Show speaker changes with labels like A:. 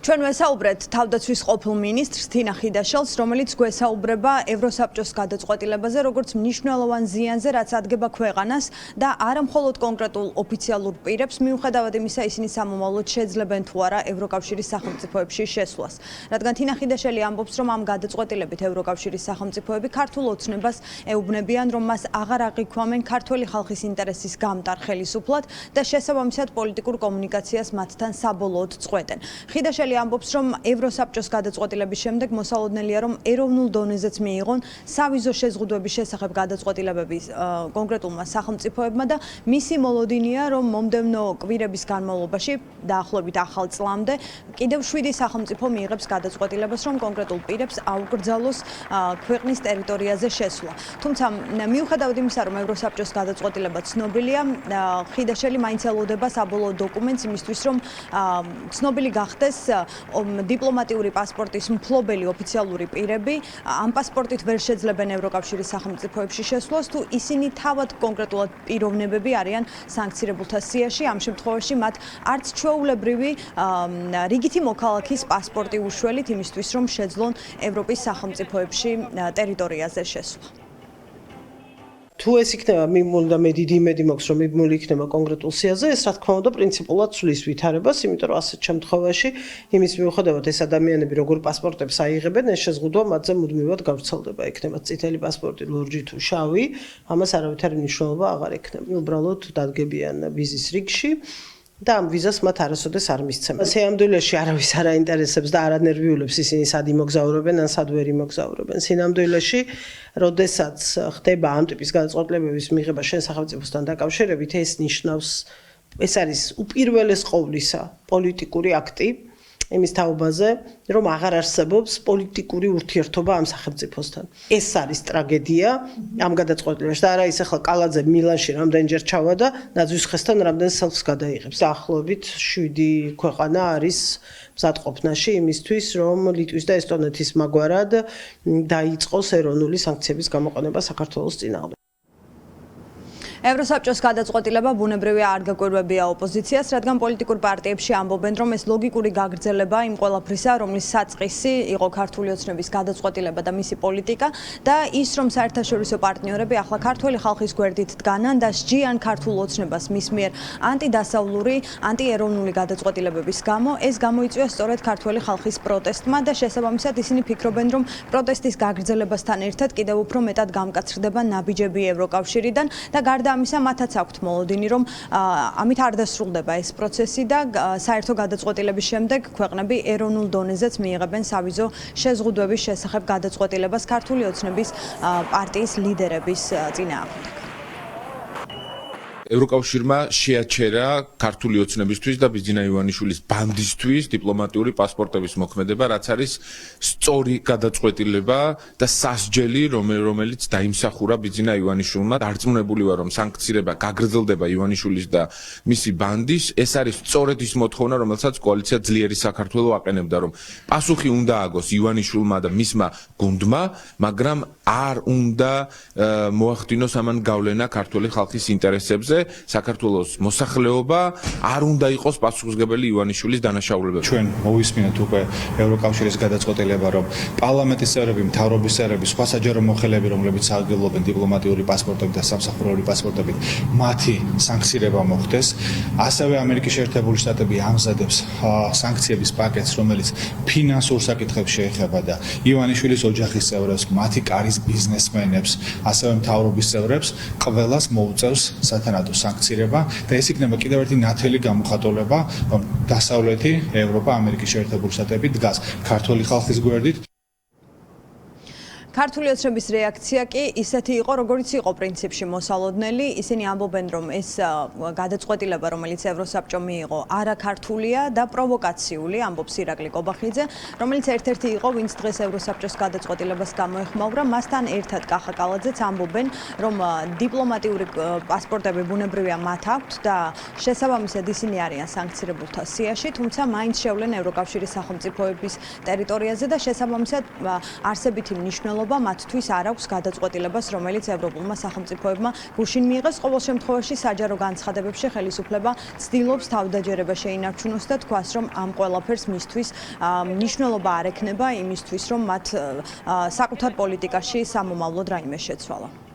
A: ჩვენ ვესაუბრეთ თავდაცვის ყოფილ მინისტრს თინა ხიდაშელს, რომელიც გვესაუბრება ევროსაბჭოს გადაწყვეტილებაზე, როგორც მნიშვნელოვან ზიანზე, რაც ადგება ქვეყანას და არა მხოლოდ კონკრეტულ ოფიციალურ პირებს, მიუხედავად იმისა, ისინი სამომავლოდ შეძლებენ თუ არა ევროკავშირის სახელმწიფოებში შესვლას. რადგან თინა ხიდაშელი ამბობს, რომ ამ გადაწყვეტილებით ევროკავშირის სახელმწიფოები ქართულ ოცნებას ეუბნებიან, რომ მას აღარ აღიქვამენ ქართველი ხალხის ინტერესის გამტარ ხელისუფლად და შესაბამისად პოლიტიკურ კომუნიკაციას მათთან საბოლოოდ წყვეტენ. ხიდაშელი ამბობს, რომ ევროსაბჭოს გადაწყვეტილების შემდეგ მოსალოდნელია, რომ ეროვნულ დონეზეც მიიღონ სავიზო შეზღუდვების შესახებ გადაწყვეტილებები კონკრეტულმა სახელმწიფოებმა და მისი მოლოდინია, რომ მომდევნო კვირების განმავლობაში დაახლოებით ახალ წლამდე კიდევ 7 სახელმწიფო მიიღებს გადაწყვეტილებას, რომ კონკრეტულ პირებს აუკრძალოს ქვეყნის ტერიტორიაზე შესვლა. თუმცა მიუხედავად იმისა, რომ ევროსაბჭოს გადაწყვეტილება ცნობილია, ხიდაშელი მაინც ელოდება საბოლოო დოკუმენტს იმისთვის, რომ ცნობილი გახდეს დიპლომატიური პასპორტის მფლობელი ოფიციალური პირები ამ პასპორტით ვერ შეძლებენ ევროკავშირის სახელმწიფოებში შესვლას, თუ ისინი თავად კონკრეტულად პიროვნებები არიან სანქცირებულთა სიაში. ამ შემთხვევაში მათ არც ჩვეულებრივი რიგითი მოქალაქის პასპორტი უშველით იმისთვის, რომ შეძლონ ევროპის სახელმწიფოებში ტერიტორიაზე შესვლა.
B: თუ ეს იქნება მიმული და მე დიდი იმედი მაქვს, რომ მიმული იქნება კონკრეტულ სიაზე, ეს რა თქმა უნდა პრინციპულად ცვლის ვითარებას, იმიტომ რომ ასეთ შემთხვევაში იმის მიუხედავად ეს ადამიანები როგორ პასპორტებს აიღებენ, ეს შეზღუდვა მათზე მუდმივად გავრცელდება. იქნება წითელი პასპორტი, ლურჯი თუ შავი, ამას არავითარი მნიშვნელობა აღარ ექნება. უბრალოდ დადგებიან ვიზის რიგში და ამ ვიზას მათ არასოდეს არ მისცემენ. სინამდვილეში არავის არ აინტერესებს და არ ანერვიულებს ისინი სად იმოგზაურებენ ან სად ვერ იმოგზაურებენ. სინამდვილეში, როდესაც ხდება ამ ტიპის გადაწყვეტილებების მიღება შენ სახელმწიფოსთან დაკავშირებით, ეს ნიშნავს, ეს არის უპირველეს ყოვლისა პოლიტიკური აქტი იმის თაობაზე, რომ აღარ არსებობს პოლიტიკური ურთიერთობა ამ სახელმწიფოსთან. ეს არის ტრაგედია ამ გადაწყვეტილებაში და არა ის ახლა კალაძე მილანში რამდენჯერ ჩავა და ნაძვის ხესთან რამდენ სელფს გადაიღებს. დაახლოებით 7 ქვეყანა არის მზადყოფნაში იმისთვის, რომ ლიტვის და ესტონეთის მაგვარად დაიწყოს ეროვნული სანქციების გამოყენება საქართველოს წინააღმდეგ.
A: ევროსაბჭოს გადაწყვეტილება ბუნებრივია არ გაკვირვებია ოპოზიციას, რადგან პოლიტიკურ პარტიებში ამბობენ, რომ ეს ლოგიკური გაგრძელება იმ ყველაფრისა, რომლის საწყისი იყო ქართული ოცნების გადაწყვეტილება და მისი პოლიტიკა და ის, რომ საერთაშორისო პარტნიორები ახლა ქართველი ხალხის გვერდით დგანან და სჯიან ქართულ ოცნებას მის მიერ ანტიდასავლური, ანტიეროვნული გადაწყვეტილებების გამო, ეს გამოიწვია სწორედ ქართველი ხალხის პროტესტმა და შესაბამისად ისინი ფიქრობენ, რომ პროტესტის გაგრძელებასთან ერთად კიდევ უფრო მეტად გამკაცრდება ნაბიჯები ევროკავშირიდან და გარდა ამისა მათაც აქვთ მოლოდინი, რომ ამით არ დასრულდება ეს პროცესი და საერთო გადაწყვეტილების შემდეგ ქვეყნები ეროვნულ დონეზეც მიიღებენ სავიზო შეზღუდვების შესახებ გადაწყვეტილებას ქართული ოცნების პარტიის ლიდერების წინააღმდეგ.
C: ევროკავშირმა შეაჩერა ქართული ოცნებისთვის და ბიძინა ივანიშვილის ბანდისთვის დიპლომატიური პასპორტების მოქმედება, რაც არის სწორი გადაწყვეტილება და სასჯელი, რომელიც დაიმსახურა ბიძინა ივანიშვილმა. დარწმუნებული ვარ, რომ სანქცირება გაგრძელდება ივანიშვილის და მისი ბანდის. ეს არის სწორედ ის მოთხოვნა, რომელსაც კოალიცია ძლიერი საქართველო აყენებდა, რომ პასუხი უნდა აგოს ივანიშვილმა და მისმა გუნდმა, მაგრამ არ უნდა მოახდინოს ამან გავლენა ქართული ხალხის ინტერესებზე. საქართველოს მოსახლეობა არ უნდა იყოს პასუხისმგებელი ივანიშვილის დანაშაულებებზე.
D: ჩვენ მოვისმინეთ უკვე ევროკავშირის გადაწყვეტილება, რომ პარლამენტის წევრები, მთავრობის წევრები, სხვა საჯარო მოხელეები, რომლებიც აგრძელობენ დიპლომატიური პასპორტები და სამსახურეული პასპორტებით, მათი სანქცირება მოხდეს. ასევე ამერიკის შეერთებული შტატები ამზადებს სანქციების პაკეტს, რომელიც ფინანსურ საკითხებს შეეხება და ივანიშვილის ოჯახის წევრებს, მათი კარის ბიზნესმენებს, ასევე მთავრობის წევრებს ყველას მოუწევს სათანადო სანქცირება და ეს იქნება კიდევ ერთი ნათელი გამოხატულება, რომ დასავლეთი ევროპა, ამერიკის შეერთებული შტატები დგას ქართული ხალხის გვერდით.
A: ქართული ოცნების რეაქცია კი ისეთი იყო, როგორც იყო პრინციპში მოსალოდნელი. ისინი ამბობენ, რომ ეს გადაწყვეტილება, რომელიც ევროსაბჭომ მიიღო, არაქართულია და პროვოკაციული, ამბობს ირაკლი კობახიძე, რომელიც ერთ-ერთი იყო, ვინც დღეს ევროსაბჭოს გადაწყვეტილებას გამოეხმაურა. მასთან ერთად კახა კალაძეც ამბობენ, რომ დიპლომატიური პასპორტები ბუნებრივია მათ აქვთ და შესაბამისად ისინი არიან სანქცირებულთა სიაში, თუმცა მაინც შევლენ ევროკავშირის სახელმწიფოების ტერიტორიაზე და შესაბამისად არსებითი მნიშვნელობა მნიშვნელობა მათთვის არ აქვს გადაწყვეტილებას, რომელიც ევროპულმა სახელმწიფოებმა გუშინ მიიღეს. ყოველ შემთხვევაში საჯარო განცხადებებში ხელისუფლება ცდილობს თავდაჯერება შეინარჩუნოს და თქვას, რომ ამ ყველაფერს მისთვის მნიშვნელობა არ ექნება იმისთვის, რომ მათ საკუთარ პოლიტიკაში სამომავლოდ რაიმე შეცვალა.